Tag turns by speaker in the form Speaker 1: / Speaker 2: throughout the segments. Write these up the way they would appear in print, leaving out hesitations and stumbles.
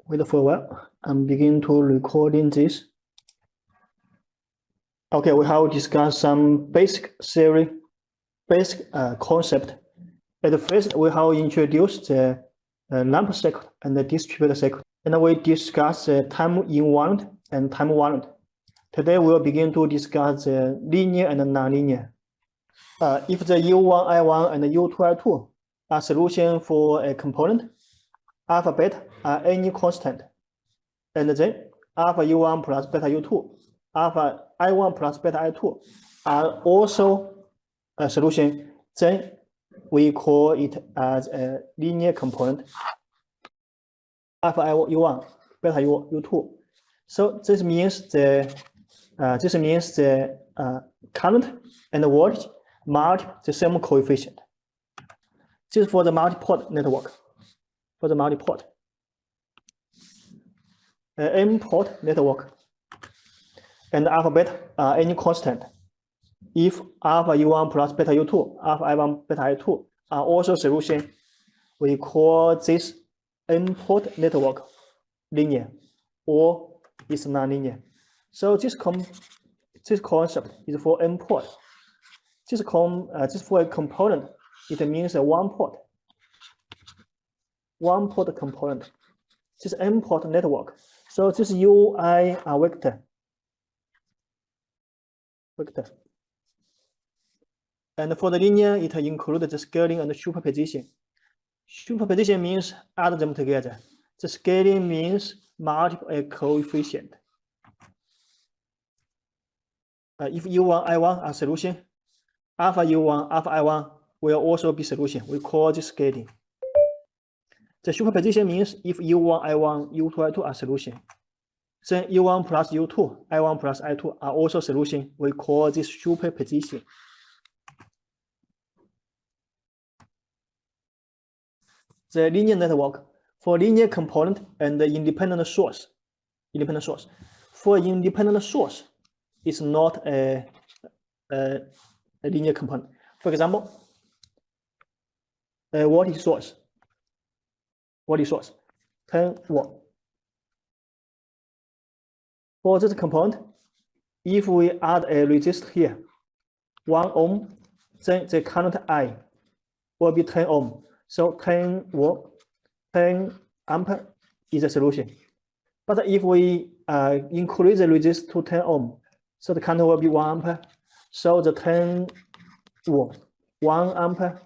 Speaker 1: wait for a while and begin to recording this. Okay, we have discussed some basic theory, basic concept. At first, we have introduced the lump circuit and the distributed circuit, and we discussed the time invariant and time variant. Today, we'll begin to discuss the linear and nonlinear. If the U1, I1, and U2, I2 are solution for a component, alpha, beta are any constant, and then alpha U1 plus beta U2, alpha I1 plus beta I2 are also a solution, then we call it as a linear component, alpha U1, beta U2. So this means the current and the voltage multiply the same coefficient. This is for the multi-port network. For the multi-port, N-port network, and alpha beta are any constant. If alpha U1 plus beta U2, alpha I1 beta I2 are also solution, we call this N-port network linear or is nonlinear. So this concept is for N-port. This for a component, it means a one-port component. This N-port network. So this UI are vector. And for the linear, it includes the scaling and the superposition. Superposition means add them together. The scaling means multiply a coefficient. If U1, I1 are solution, alpha U1, alpha I1 will also be solution. We call this scaling. The superposition means if U1, I1, U2, I2 are solution, then U1 plus U2, I1 plus I2 are also solution. We call this superposition. The linear network for linear component and the independent source. For independent source, it's not a linear component. For example, a voltage source, 10 watt. For this component, if we add a resistor here, 1 ohm, then the current I will be 10 ohm. So 10 watt, 10 ampere is a solution. But if we increase the resistance to 10 ohm, so the current will be 1 ampere. So the 10 watt, 1 ampere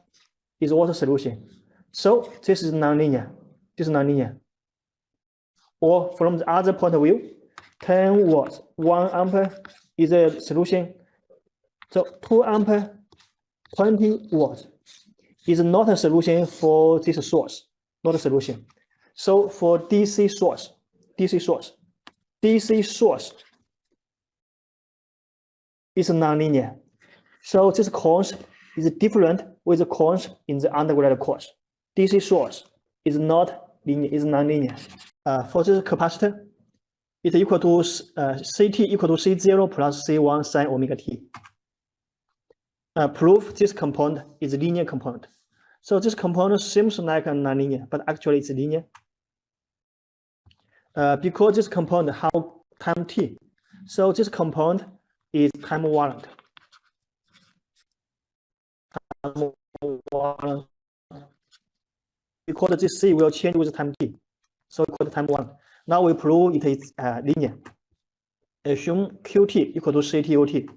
Speaker 1: is also solution. So this is nonlinear. Or from the other point of view, 10 watts, 1 ampere is a solution. So 2 ampere, 20 watts is not a solution for this source, not a solution. So for DC source is nonlinear. So this concept is different with the concept in the undergraduate course. DC source is not linear, is nonlinear. For this capacitor, it equal to CT equal to C0 plus C1 sin omega t. Proof this component is a linear component. So this component seems like a nonlinear, but actually it's linear. Because this component have time t, so this component is time variant. Because this C will change with time t, so we call it time variant. Now we prove it is linear. Assume Qt equal to CTUT,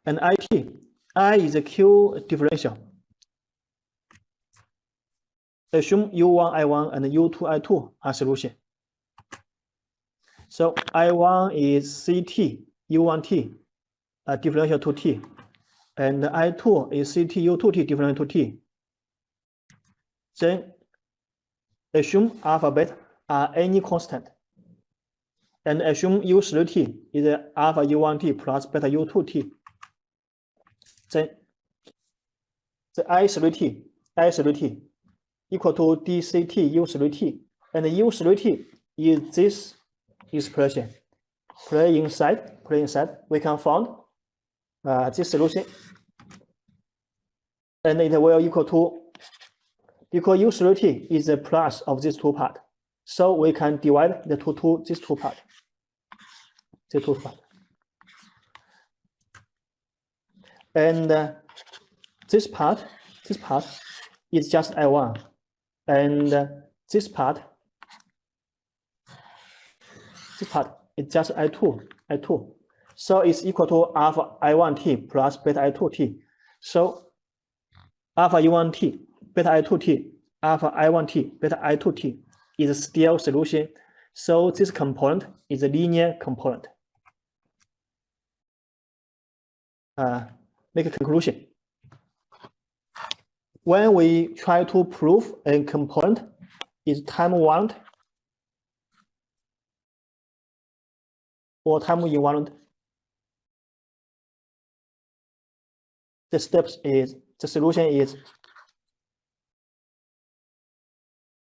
Speaker 1: and IT, I is a Q differential. Assume U1, I1, and U2, I2 are solution. So I1 is CT, U1T, differential to T, and I2 is CT, U2T, differential to T. Then assume alpha, beta are any constant, and assume U3T is alpha U1T plus beta U2T. Then the I3T equal to DCT U3T, and U3T is this expression. Play inside, we can find this solution, and it will equal to, because U3T is the plus of these two parts, So we can divide these two parts. And this part is just I1, and this part is just I2. So it's equal to alpha I1t plus beta I2t. So alpha U1t, beta I2t, alpha I1t, beta I2t is still solution. So this component is a linear component. Make a conclusion. When we try to prove a component is time invariant or time invariant, the solution is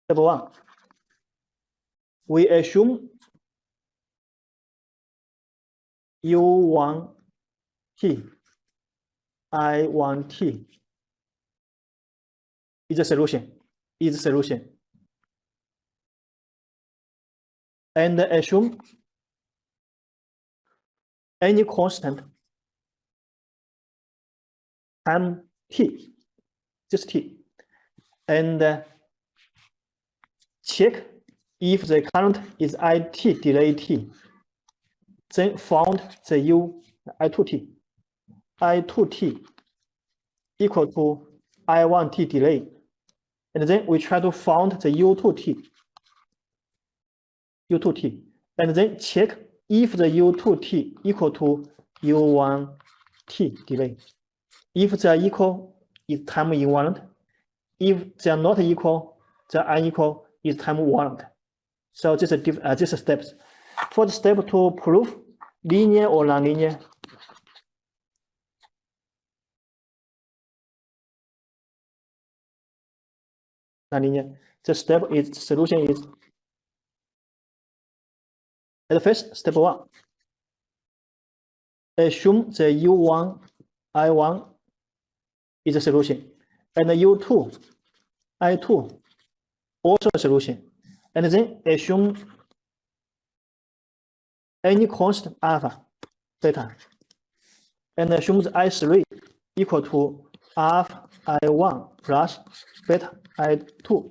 Speaker 1: step 1. We assume U1t, I1t is a solution. And assume any constant time t, just t, and check if the current is it delay t, then found the I2t equal to I1t delay, and then we try to find the U2t, and then check if the U2t equal to U1t delay. If they are equal, is time invariant. If they are not equal, they are unequal, is time invariant. So this is steps. For the step to prove linear or nonlinear, the solution is at first, step 1. Assume the U1, I1 is a solution, and the U2, I2 also a solution, and then assume any constant alpha, beta, and assume the I3 equal to alpha I1 plus beta I2,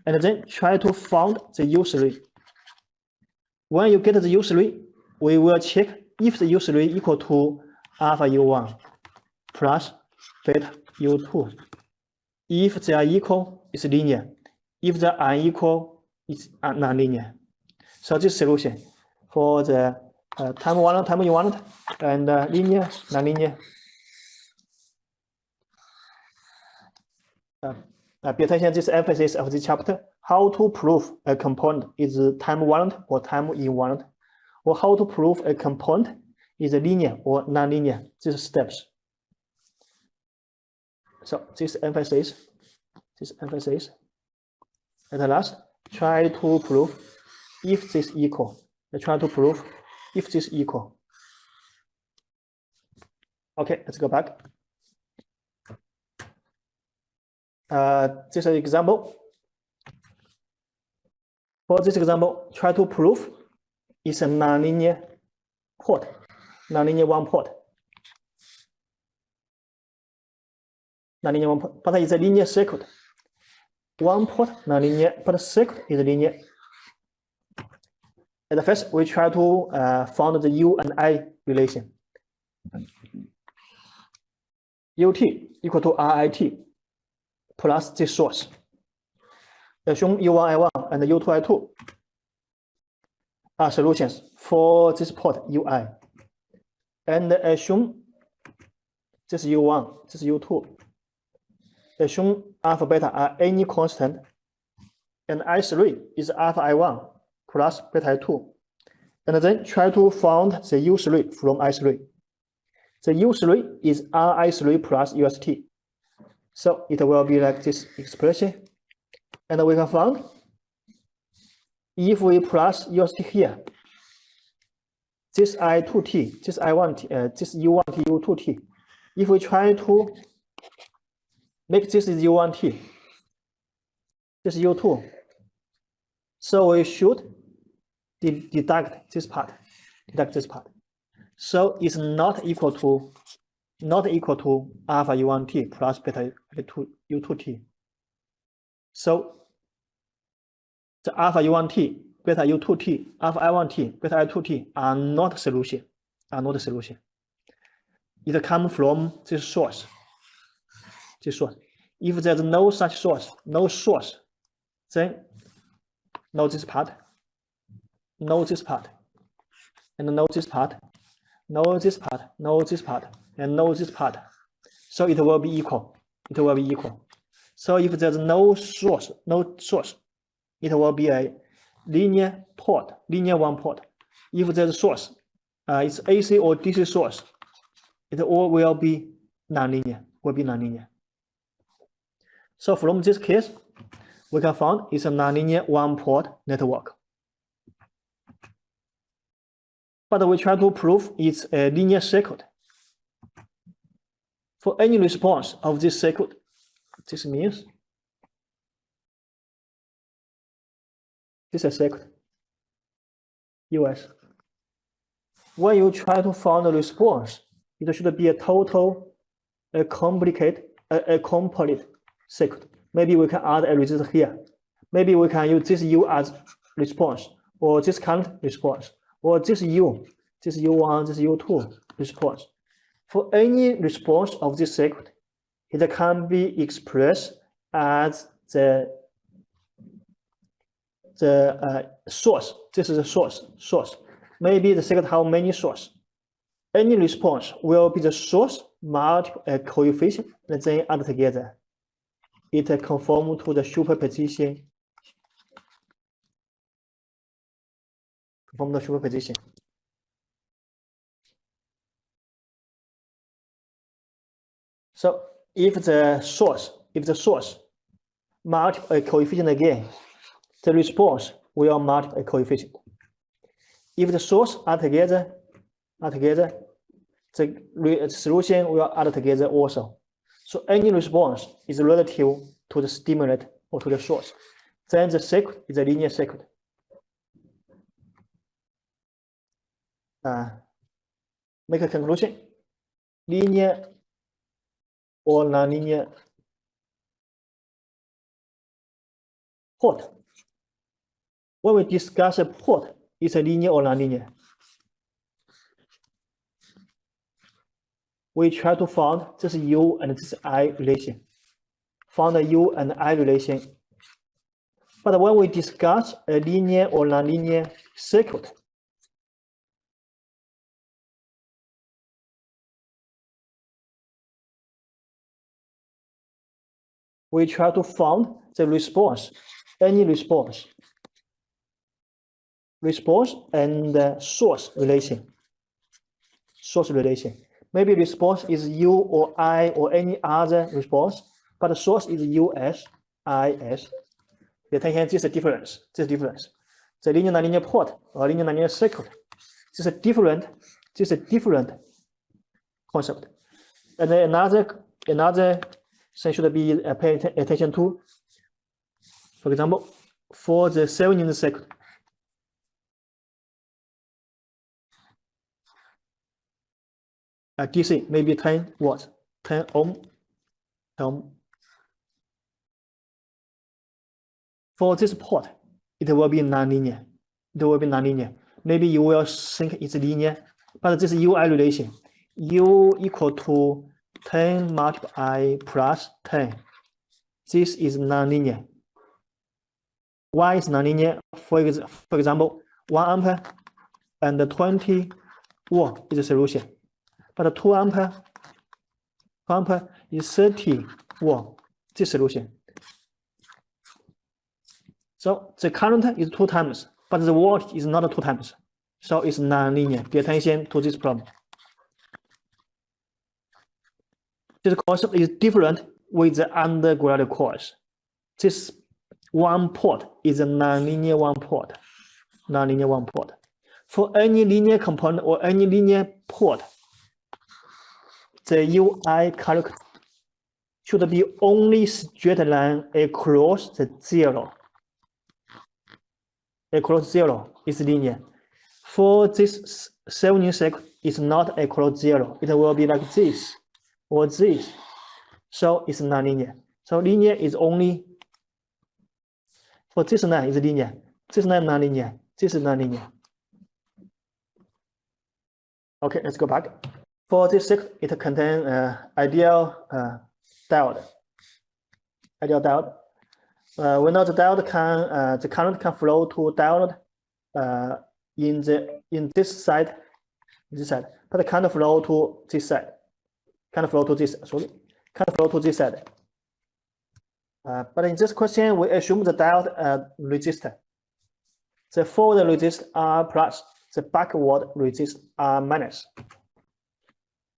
Speaker 1: and then try to find the U3. When you get the U3, we will check if the U3 equal to alpha U1 plus beta U2. If they are equal, it's linear. If they are unequal, it's nonlinear. So this solution for the time invariant, and linear, nonlinear. Pay attention to this emphasis of this chapter. How to prove a component is time invariant or time invariant, or how to prove a component is linear or nonlinear. These steps. So this emphasis. At the last, try to prove if this equal. Try to prove if this equal. Okay, let's go back. This is an example. For this example, try to prove it's a nonlinear port, nonlinear one port. But it's a linear circuit. One port nonlinear, but the circuit is linear. At first, we try to find the U and I relation. UT equal to RIT plus this source. Assume U1 I1 and U2 I2 are solutions for this port UI, and assume this U1, this U2. Assume alpha beta are any constant, and I3 is alpha I1 plus beta I2, and then try to find the U3 from I3. The U3 is RI3 plus UST. So it will be like this expression. And we can find if we plus UST here, this I2T, this I1T, this U1T, U2T. If we try to make this is U1T, this U2, So we should deduct this part. So it's not equal to alpha u1t plus beta u2t. So the alpha u1t, beta u2t, alpha i1t, beta i2t are not solution. It comes from this source. If there's no such source, then know this part, and know this part, and know this part, so it will be equal. So if there's no source, it will be a linear one port. If there's source, it's AC or DC source, it all will be nonlinear. So from this case, we can find it's a nonlinear one-port network. But we try to prove it's a linear circuit. For any response of this circuit, this means this is a circuit, US. When you try to find a response, it should be a complete circuit. Maybe we can add a resistor here. Maybe we can use this U as response, or this current response, or this U1, this U2 response. For any response of this circuit, it can be expressed as the source. This is the source. Maybe the circuit has many sources. Any response will be the source multiple coefficient, and then add together. It conforms to the superposition. So if the source multiply a coefficient again, the response will multiply a coefficient. If the source add together, the solution will add together also. So any response is relative to the stimulant or to the source. Then the circuit is a linear circuit. Make a conclusion. Linear or nonlinear port. When we discuss a port, is a linear or nonlinear? We try to find this U and this I relation. Find the U and I relation. But when we discuss a linear or nonlinear circuit, we try to find the response, any response and the source relation. Maybe response is U or I or any other response, but the source is US, IS. Pay attention, this is a difference. The linear nonlinear port or linear nonlinear circuit. This is a different concept. And then another thing should be pay attention to. For example, for the 7-inch circuit, DC maybe 10 watts, 10 ohm. For this port, it will be nonlinear. Maybe you will think it's linear, but this is UI relation. U equal to 10 multiple I plus 10. This is nonlinear. Why is nonlinear? For example, 1 ampere and 20 watt is a solution. But 2 ampere is 30 watt, this solution. So the current is 2 times, but the voltage is not 2 times. So it's nonlinear. Pay attention to this problem. This concept is different with the undergraduate course. This one port is a nonlinear one port. For any linear component or any linear port, the UI character should be only straight line across the zero. equals 0, it's linear. For this 7 second, it's not equal 0. It will be like this or this. So it's non-linear. So linear is only for this line is linear. This line non-linear. This is non-linear. Okay, let's go back. For this second, it contains ideal diode. Ideal diode. We know the diode can the current can flow to diode in this side, but it can't flow to this side. Can't flow to this. Sorry, can't flow to this side. But in this question, we assume the diode resistor. The forward resist R plus, the backward resist R minus.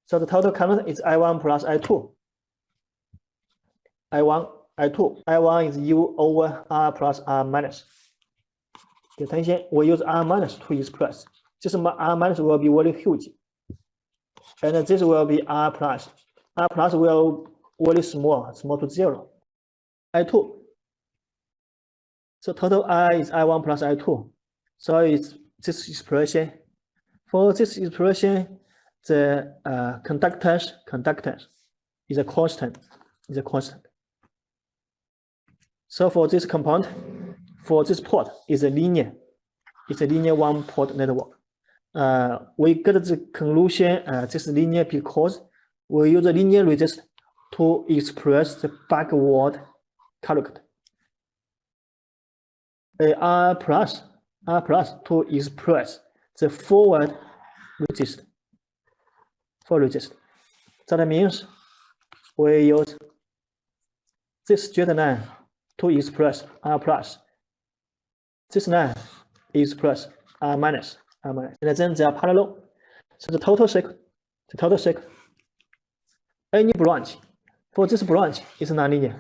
Speaker 1: So the total current is I1 plus I2. I1, I2. I1 is U over R plus R minus. 给弹性 we use R minus to express. This R minus will be very huge. And this will be R plus. R plus will very small, small to 0. I2. So total I is I1 plus I2. So it's this expression. For this expression, the conductance is a constant. So for this compound, for this port is a linear. It's a linear one-port network. We get the conclusion this is linear because we use a linear resist to express the backward current. R plus to express the forward resist. That means we use this straight line to express R plus. This line express R minus. And then they are parallel. So the total circuit, any branch, for this branch is nonlinear.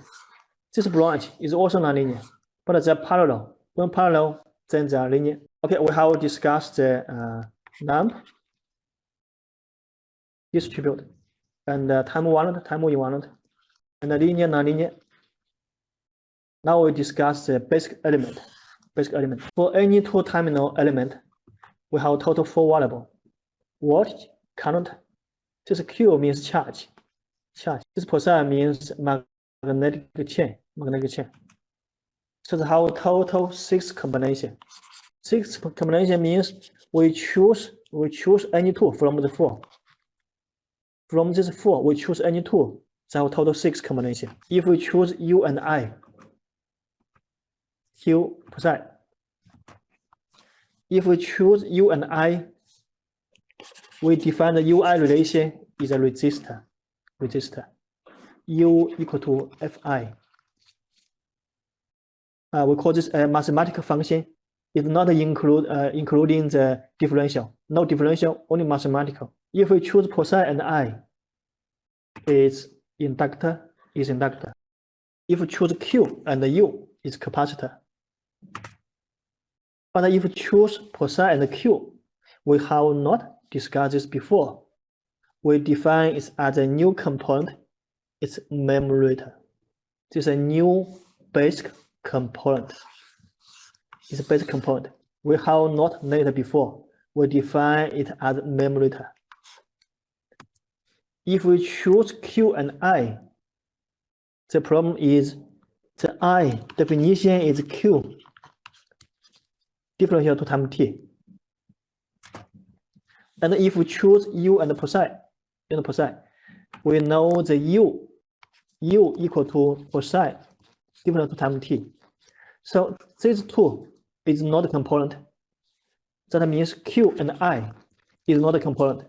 Speaker 1: This branch is also nonlinear, but they are parallel. When parallel, then they are linear. Okay, we have discussed the lamp distribute and time invariant, and the linear, nonlinear. Now we discuss the basic element. For any two-terminal element, we have total 4 variables: voltage, current. This Q means charge. This position means magnetic chain. So we have total 6 combinations. 6 combination means we choose any two from the 4. From this 4, we choose any two. So total 6 combinations. If we choose U and I, Q position. If we choose U and I, we define the UI relation is a resistor. U equal to Fi. We call this a mathematical function. It's not including the differential. No differential, only mathematical. If we choose position and I, it's inductor. If we choose Q and U, it's capacitor. But if we choose position and Q, we have not discussed this before. We define it as a new component. It's membrator. This is a new basic component. It's a basic component. We have not named it before. We define it as membrator. If we choose Q and I, the problem is the I definition is Q differential to time t. And if we choose U and position, we know the U equal to position differential to time t. So these two is not a component. That means Q and I is not a component,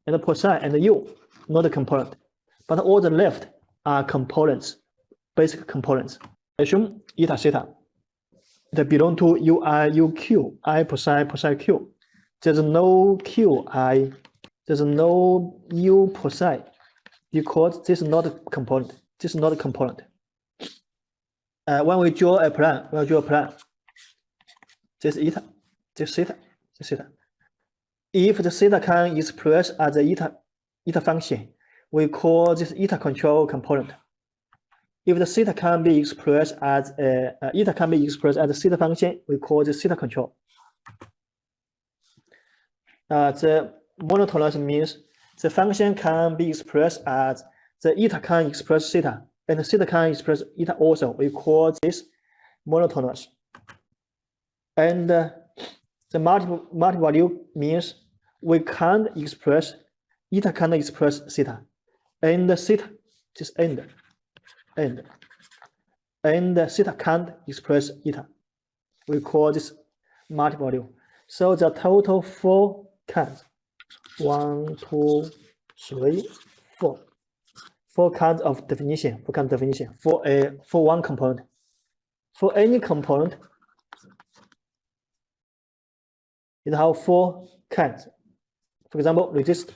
Speaker 1: and the position and U not a component. But all the left are components, basic components. Assume eta theta. They belong to UI, UQ, I position Q. There's no QI, there's no U position because this is not a component. When we draw a plan, this eta, this theta. If the theta can express as a eta function, we call this eta control component. If the theta can be expressed as eta can be expressed as a theta function, we call this theta control. The monotonous means the function can be expressed as the eta can express theta, and the theta can express eta also. We call this monotonous. And the multiple value means we can't express eta can't express theta, and the theta just end, and the theta can't express eta. We call this multiple value. So the total 4 kinds. 1, 2, 3, 4. 4 kinds of definition. For one component. For any component, it has 4 kinds. For example, resist.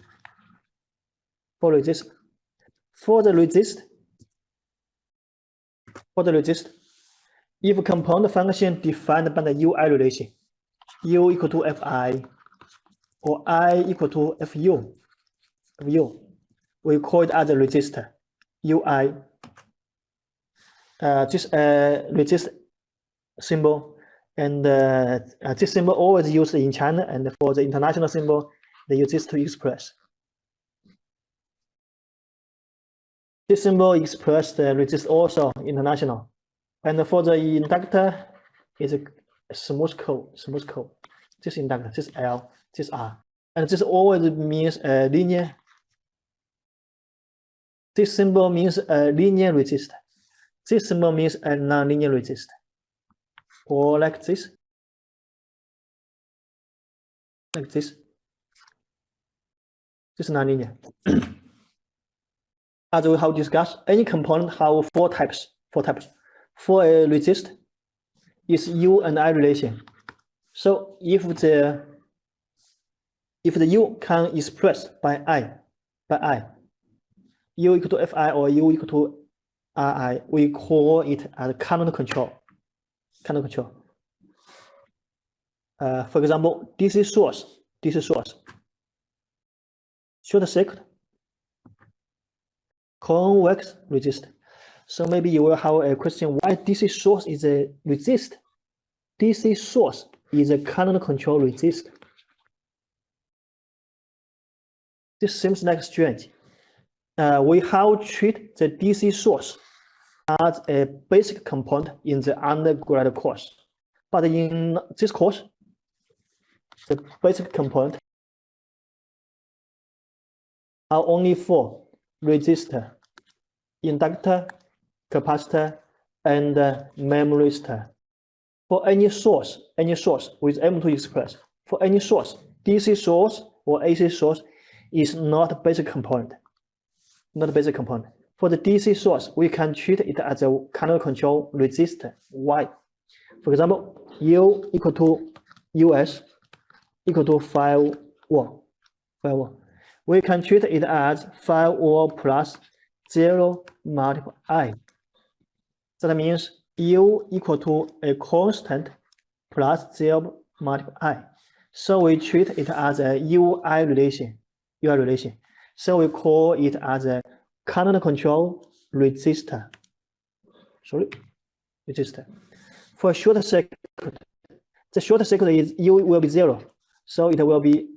Speaker 1: For the resist, if component function defined by the UI relation, U equal to Fi, or I equal to Fu, we call it as a resistor, UI. This resist symbol, and this symbol always used in China, and for the international symbol, they use this to express. This symbol expresses the resist also international, and for the inductor, is a smooth code. This inductor, this L, this R, and this always means linear. This symbol means a linear resistor. This symbol means a non-linear resistor, or like this, This is non-linear. As we have discussed, any component have 4 types. For a resist, is U and I relation. So if the U can express by I, U equal to Fi or U equal to Ri, we call it as canonical control. For example, DC source, short circuit, convex resist. So maybe you will have a question why DC source is a resist. DC source is a canonical control resist. This seems like strange. We have treated the DC source as a basic component in the undergrad course, but in this course, the basic component are only 4: resistor, inductor, capacitor, and memristor. For any source with M to express, for any source, DC source or AC source is not a basic component. For the DC source, we can treat it as a canonical control resistor. Why? For example, U equal to US equal to 5 ohm. We can treat it as 5 ohm plus 0 multiple I. That means U equal to a constant plus 0 multiple I. So we treat it as a UI relation. So we call it as a canonical control resistor. For short circuit, the short circuit is U will be 0. So it will be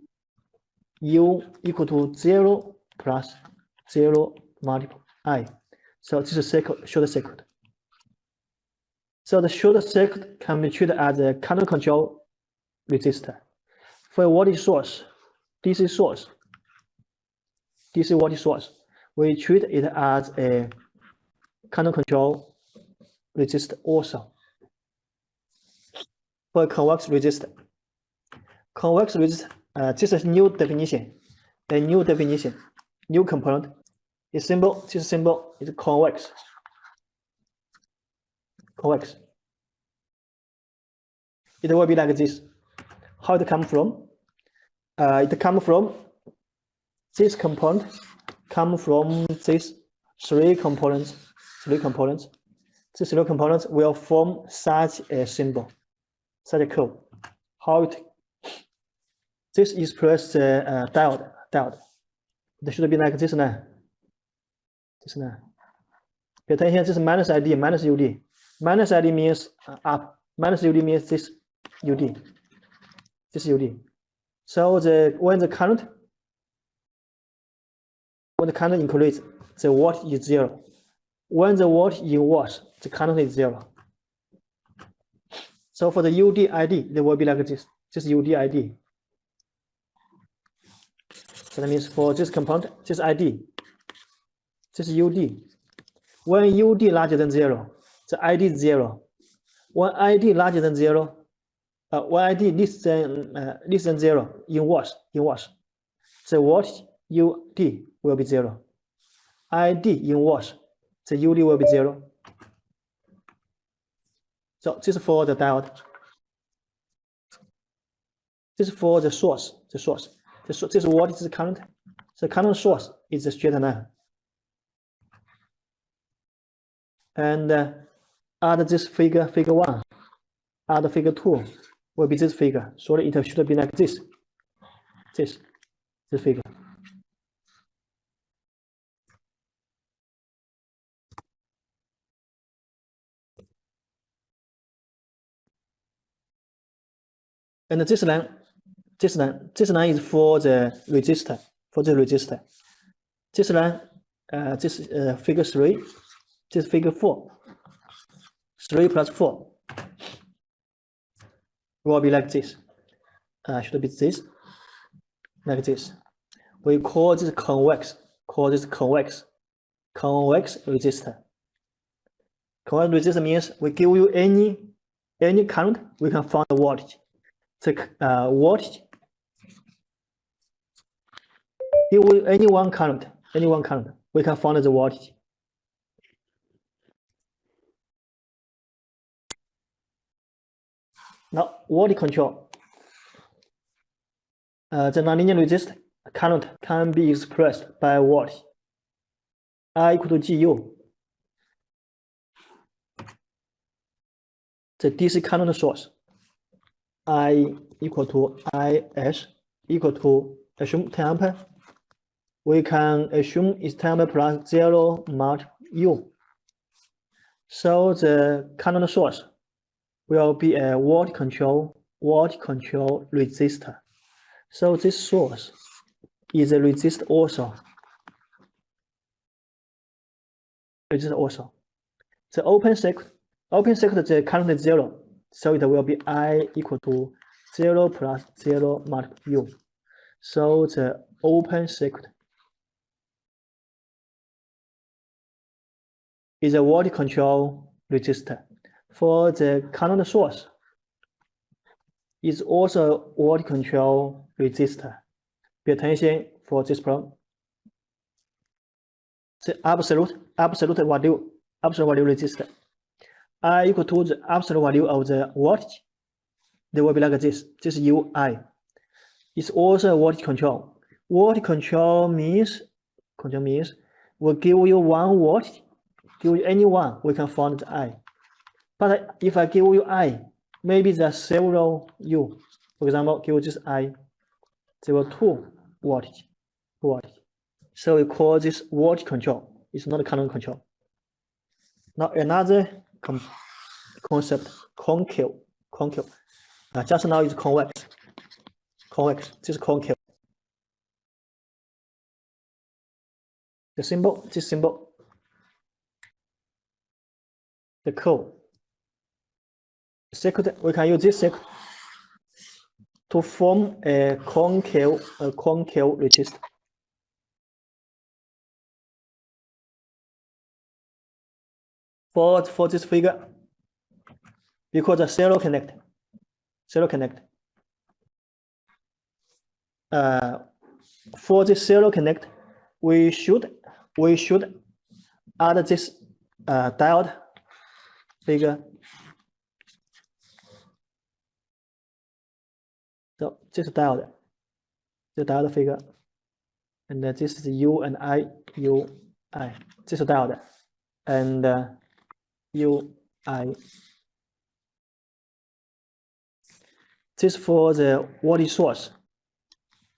Speaker 1: U equal to 0 plus 0 multiple I. So this is short circuit. So the short circuit can be treated as a canonical control resistor. For a voltage source, DC voltage source, we treat it as a canonical control resistor also. For a convex resistor, this is new definition, new component. This symbol is convex. It will be like this. How it come from? It come from this component. Come from these 3 components. These 3 components will form such a symbol, such a code. How it? This expresses the diode. It should be like this now. Pay attention, this is minus ID, minus UD. Minus ID means up, minus UD means this UD. This UD. So when the current increases, the voltage is 0. When the voltage inverse, the current is 0. So for the UD ID, they will be like this. This UD ID. So that means for this component, this ID, this UD. When UD larger than 0, the ID is 0. When ID larger than 0, when ID less than 0, inverse, the voltage UD will be 0. ID inverse, the UD will be 0. So this is for the diode. This is for the source. This voltage is the current. The current source is the straight line. And add this figure 1. Add figure 2 will be this figure. So it should be like this. This figure. And this line is for the resistor. This line, this figure 3, this figure 4. 3 plus 4 will be like this. Should be this, like this. We call this convex. Convex resistor. Convex resistor means we give you any current, we can find the voltage. The voltage. Give you any one current, we can find the voltage. Now, voltage control. The nonlinear resistor current can be expressed by voltage. I equal to GU. The DC current source. I equal to IS equal to assume 10 ampere. We can assume it's 10 ampere plus 0 mod U. So the current source will be a voltage control resistor. So this source is a resistor also. The open circuit, the current is 0. So it will be I equal to 0 plus 0 mod U. So the open circuit is a voltage control resistor. For the current source, is also a voltage control resistor. Pay attention for this problem. The absolute value resistor. I equal to the absolute value of the voltage. They will be like this. This is UI. It's also a voltage control. Voltage control means we'll give you one voltage. Give you any one, we can find the I. But if I give you I, maybe there are several U. For example, give you this I, there were 2 voltage. So we call this voltage control. It's not current control. Now another concept, concave. Just now it's convex. This is concave. This symbol. The code. Circuit, we can use this circuit to form a concave resistor. For this figure, because the zero connect. For this zero connect, we should add this diode figure. So this diode, the diode figure, and this is U and I, this is diode, and UI. This for the voltage source.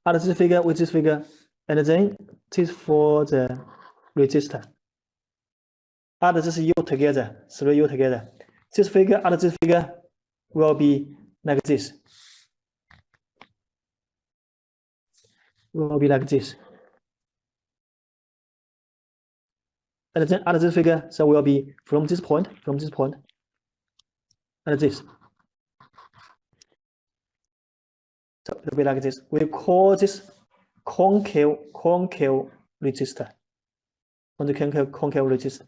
Speaker 1: Add this figure with this figure, and then this for the resistor. add this U together, 3U together. This figure, add this figure will be like this. Will be like this. And then add this figure, so will be from this point, and this. So it will be like this. We call this concave resistor. Concave resistor.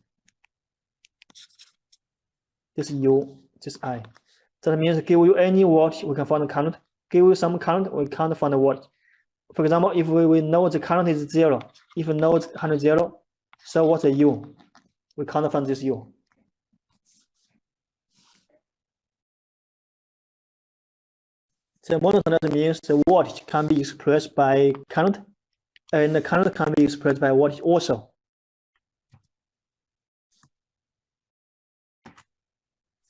Speaker 1: This U, this I. That means give you any voltage, we can find the current. Give you some current, we can't find the voltage. For example, if we know the current is 0, if we know the current is 0, so what's the U? We can't find this U. The monotonous means the voltage can be expressed by current, and the current can be expressed by voltage also.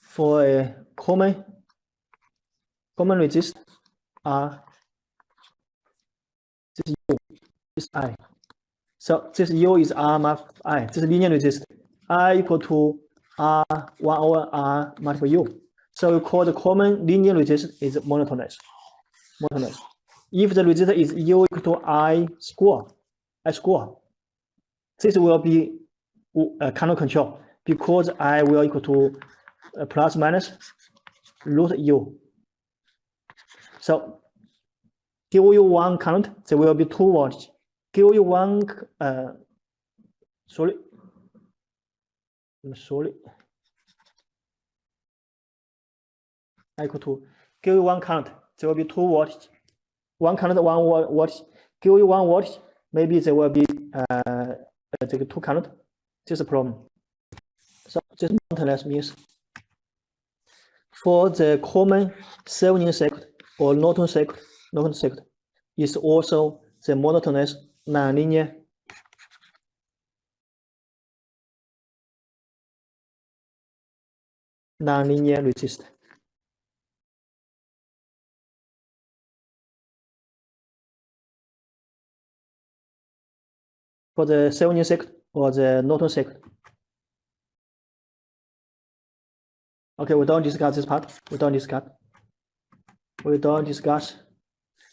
Speaker 1: For a common resistor, this U is I. So this U is R multiplied I. This is linear resistor. I equal to R1 over R multiplied U. So we call the common linear resistor is monotonous. If the resistor is U equal to I square, this will be current control because I will equal to plus minus root U. So give you one current, there will be 2 volts. Give you one sorry. Equal to give you one current, there will be 2 volts. One current, 1 volt. Give you 1 volt, maybe there will be 2 current. This is a problem. So this monotonous means for the common Thevenin circuit or Norton circuit is also the monotonous nonlinear resistor. For the Thevenin circuit or the Norton circuit. Okay, we don't discuss this part. We don't discuss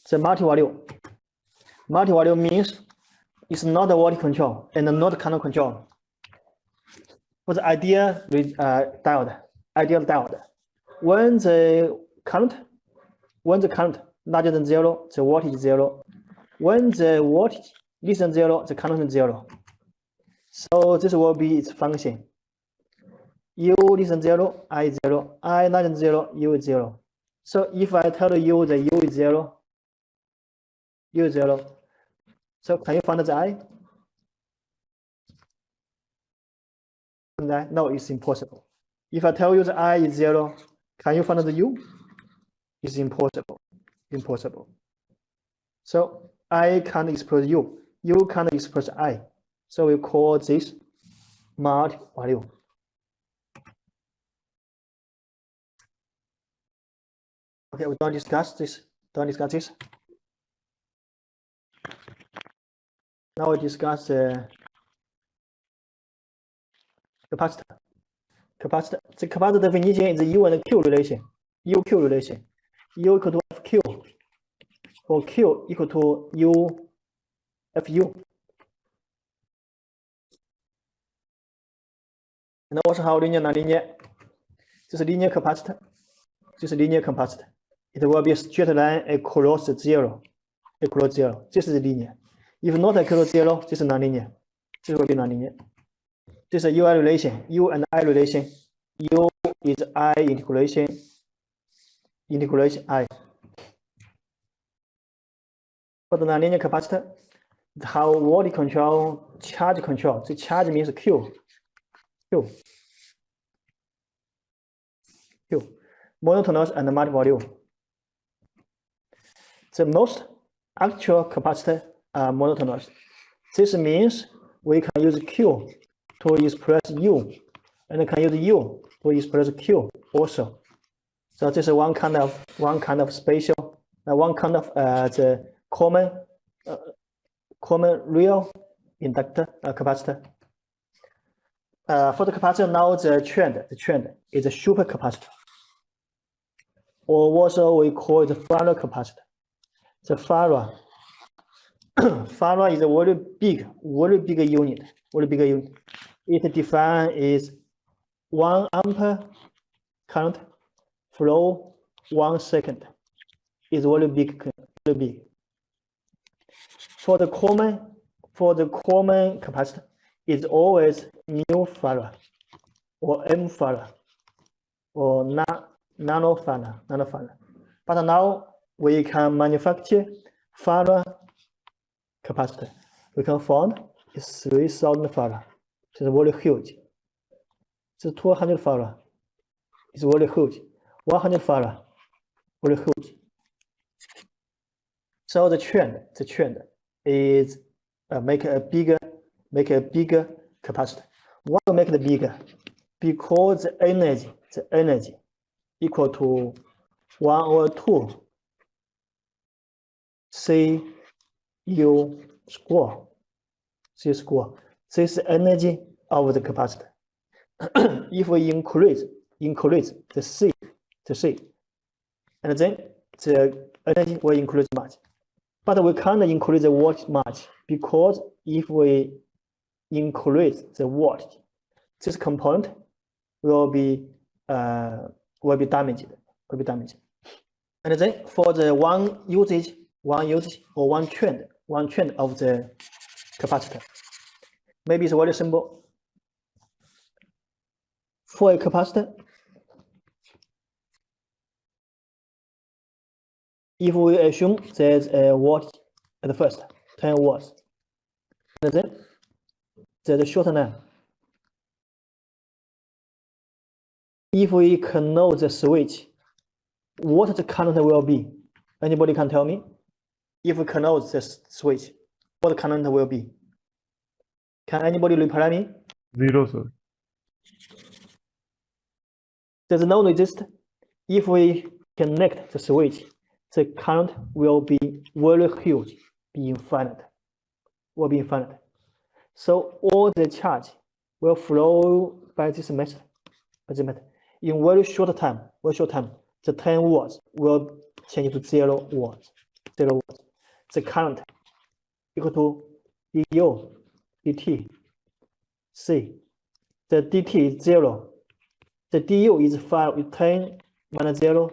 Speaker 1: the multi-value. Multi-value means it's not a voltage control and not current control. For the ideal diode, when the current larger than 0, the voltage is 0. When the voltage less than 0, the current is 0. So this will be its function. U less than 0, I is 0. I larger than 0, U is 0. So if I tell you the U is 0, so can you find the I? No, it's impossible. If I tell you the I is 0, can you find the U? It's impossible. So I can't express U. U can't express I. So we call this multi-value. Okay, we don't discuss this. Now we discuss the capacitor. The capacitor definition is the U and Q relation. U-Q relation. U equal to FQ. For Q equal to U FU. And also how linear, nonlinear. This is linear capacitor. It will be a straight line across 0. This is linear. If not across 0, this is nonlinear. This will be nonlinear. This is a UI relation, U and I relation. U is I integration I. For the nonlinear capacitor, how voltage control, charge control. The charge means Q. Monotonous and multi-value. The most actual capacitor are monotonous. This means we can use Q to express U, and can use U to express Q also. So this is one kind of spatial, one kind of the common real inductor capacitor. For the capacitor now, the trend is a super capacitor, or also we call it the Farad capacitor. The Farad is a very big unit. It defined is 1 ampere current flow 1 second. Is very big. For the common capacitor, it's always mu Farad or m Farad or nano Farad. But now we can manufacture Farad capacitor. We can find it's 3,000 Farad. It's very huge. It's 200 Farad. It's very huge. 100 Farad, very huge. So the trend is make a bigger capacitor. Why make it bigger? Because the energy equal to 1/2 Cu square. This is the energy of the capacitor. If we increase the C, and then the energy will increase much. But we can't increase the voltage much, because if we increase the voltage, this component will be damaged. And then for the one usage or one trend of the capacitor, maybe it's very simple. For a capacitor, if we assume there's a voltage at the first 10 volts, and then there's a short line. If we close the switch, what the current will be? Anybody can tell me? If we close the switch, what the current will be? Can anybody reply me?
Speaker 2: 0, sir.
Speaker 1: There's no resistor. If we connect the switch, the current will be very huge, be infinite. So all the charge will flow by this method. In very short time, the 10 volts will change to 0 volts. The current equal to du dt C. The dt is 0. The du is 5 with 10 minus 0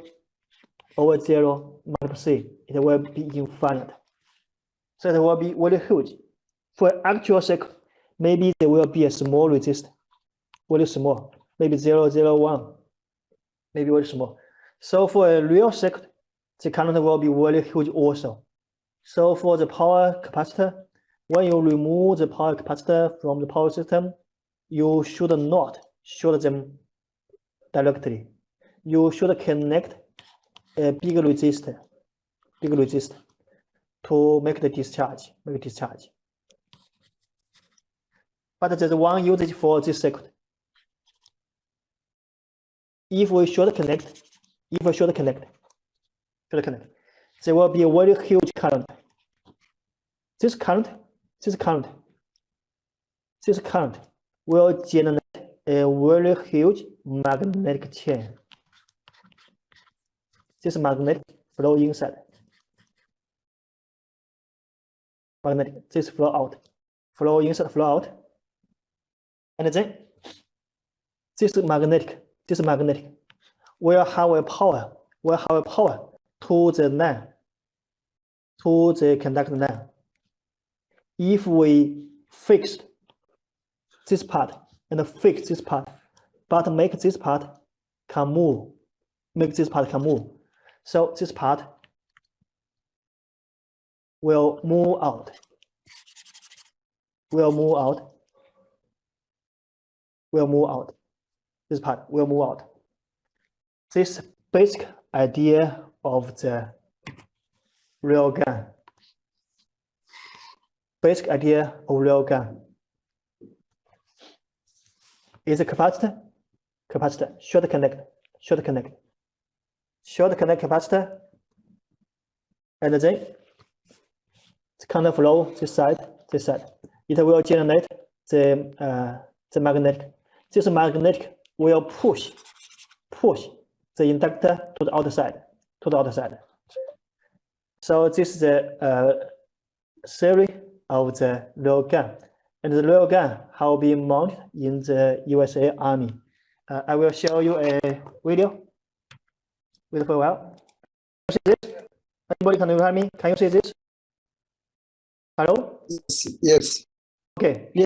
Speaker 1: over 0 minus C. It will be infinite. So it will be very huge. For actual circuit, maybe there will be a small resistor, very small, maybe 0.01, maybe very small. So for a real circuit, the current will be very huge also. So for the power capacitor, when you remove the power capacitor from the power system, you should not short them directly. You should connect a big resistor to make the discharge. But there's one usage for this circuit. If we should connect, there will be a very huge current. This current will generate a very huge magnetic chain. This magnetic flow inside. Magnetic, this flow out. Flow inside, flow out. And then this magnetic will have a power to the line, to the conductor line. If we fix this part and fix this part, but make this part can move, so this part will move out. This part will move out. This basic idea of the real gun. Is a capacitor, short connect capacitor, and then the current flow this side. It will generate the magnetic. this magnetic will push the inductor to the outside. So this is the theory of the rail gun, and the rail gun have been mounted in the USA Army. I will show you a video. Wait for a while. See this? Anybody can you hear me? Can you see this? Hello?
Speaker 2: Yes.
Speaker 1: Okay. Yeah.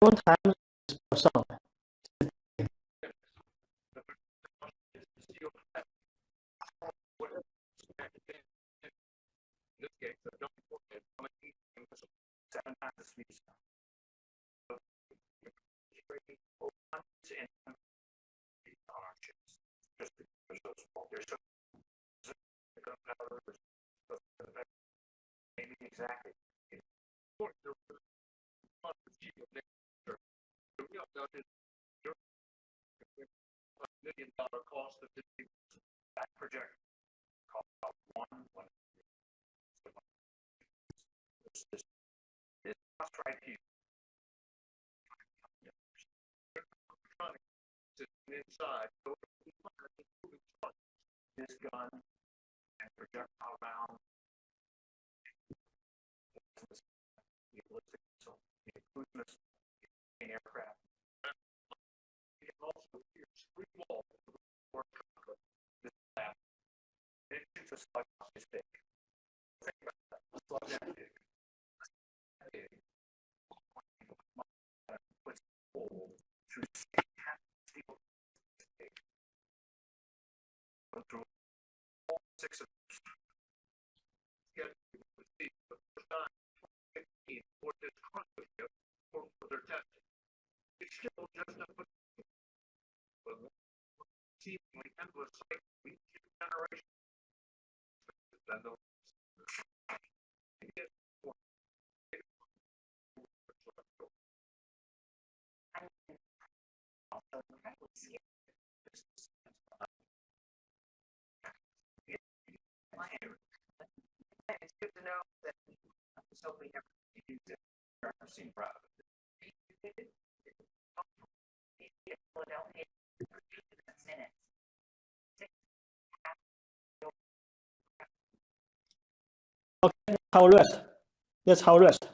Speaker 1: Sometimes per sound.
Speaker 3: Exactly. $1 million cost of that project cost about one. This cost right here. Inside this gun and projectile round. The inclusiveness in aircraft. You can also hear screen wall or this lab. It shoots us like a stick. Think about that. Plug that in. Puts hole through steel. Go through all 6 of them. Get the first time for this concept for further testing. It's still just a but see when we end with like we generation then the it's good to know that so we never use it. I've seen proud of it. Philadelphia minutes.
Speaker 1: Okay, how rest. That's how rest.